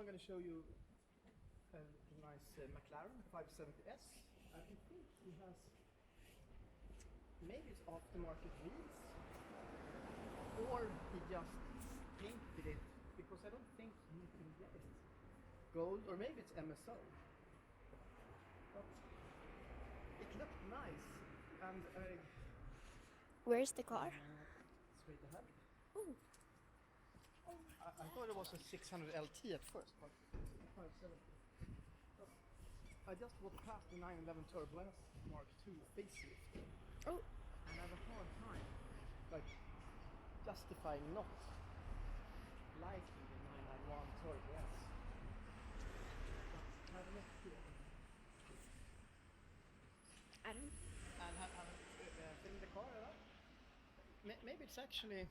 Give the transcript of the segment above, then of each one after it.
I'm going to show you a nice McLaren 570S. I think he has, maybe it's aftermarket wheels, or he just painted it, because I don't think you can get it gold, or maybe it's MSO. But it looked nice, and where's the car? Straight ahead. Ooh. I thought it was a 600 LT at first, but 570. I just walked past the 911 Turbo S Mark II facelift. Oh. And I have a hard time, like, justifying not liking the 991 Turbo S. But have a look here. I don't. And have filmed the car, right? Maybe it's actually.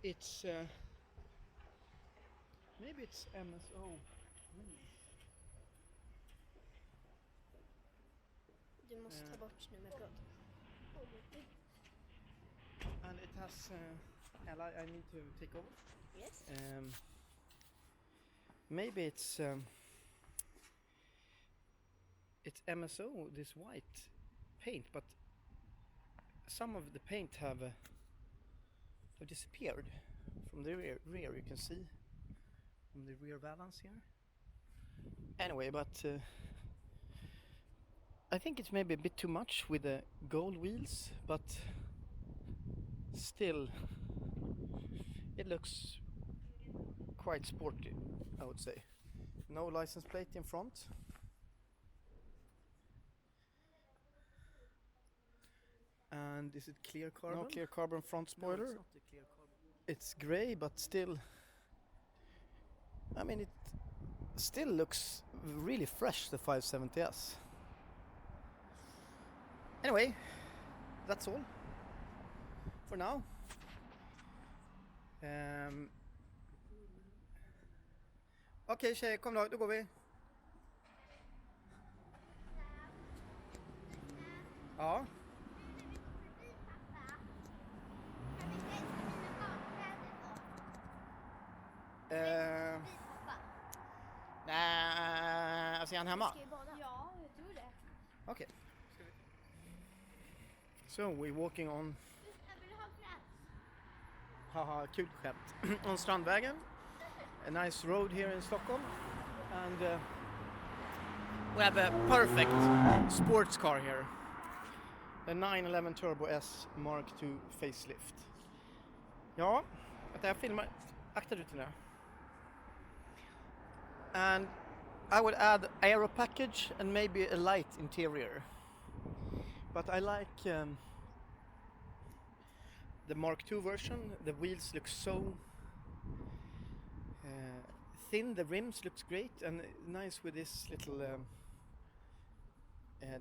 It's maybe it's MSO wheels. Du måste ta bort nummerplåt. And it has Ella, I need to take over. Yes. Maybe it's MSO, this white paint, but some of the paint have disappeared from the rear. You can see from the rear valance here. Anyway, but I think it's maybe a bit too much with the gold wheels, but still it looks quite sporty, I would say. No license plate in front. And is it clear carbon? No clear carbon front spoiler. No, it's not a clear carbon. It's grey, but still, I mean, it still looks really fresh, the 570S. Anyway, that's all for now. Okej tjejer, kom då går vi. Ja. Nej, alltså är han hemma? Ja, jag tror det. Okay. So we're walking on. Haha, kul skämt. On Strandvägen. A nice road here in Stockholm. And we have a perfect sports car here. The 911 Turbo S Mark II facelift. Ja, jag filmar. Akta dig till det. And I would add aero package and maybe a light interior. But I like the Mark II version. The wheels look so thin. The rims looks great and nice with this little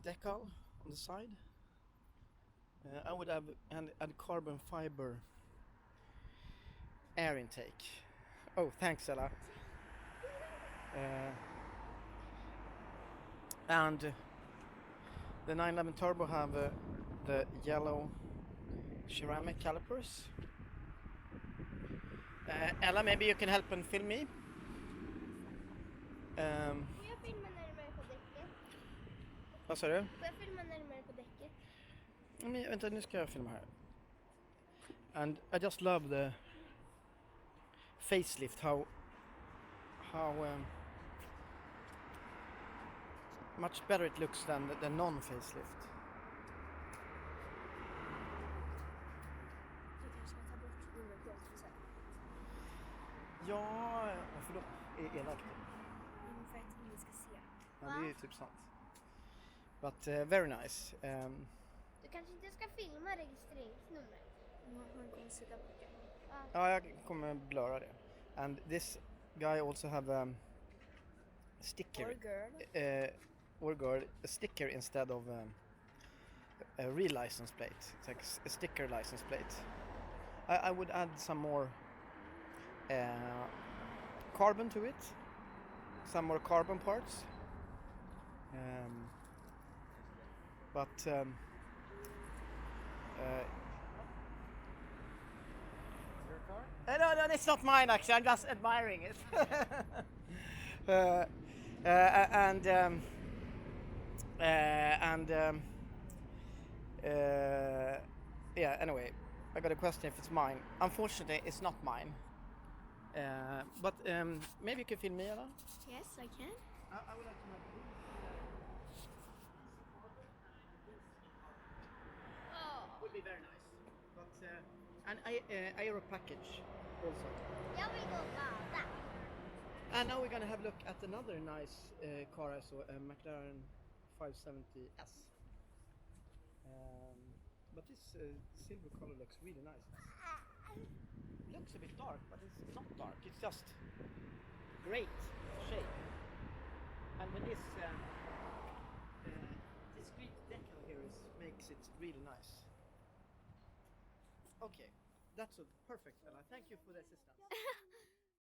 decal on the side. I would have add carbon fiber air intake. Oh, thanks, Ella. And the 911 Turbo have the yellow ceramic calipers. Ella, maybe you can help and film me. Får jag filma närmare på däcket? Vad sa du? Får jag filma närmare på däcket? Men vänta, nu ska jag filma här. And I just love the facelift, how much better it looks than the non-facelift. Du kanske ska ta bort nummerplåten sen. Ja, varför då? Är elakt? För att ingen ska se. Ja, det är ju typ sant. But very nice. Du kanske inte ska filma registreringsnumret. Man kommer sätta bort det. Ja, jag kommer blurra det. And this guy also have a sticker. Or girl, a sticker instead of a real license plate. It's like a sticker license plate. I would add some more carbon to it. Some more carbon parts. But Your car? no, it's not mine actually. I'm just admiring it. And yeah. Anyway, I got a question if it's mine. Unfortunately, it's not mine. But maybe you can film me, Anna? Yes, I can. I would like to have would be very nice. But and aero package also. Jag vill gå och bada. And now we're gonna have a look at another nice car I saw, a McLaren 570S. But this silver color looks really nice. Looks a bit dark, but it's not dark. It's just great shape. And when this discrete decal here makes it really nice. Okay, that's perfect, Ella. Thank you for the assistance.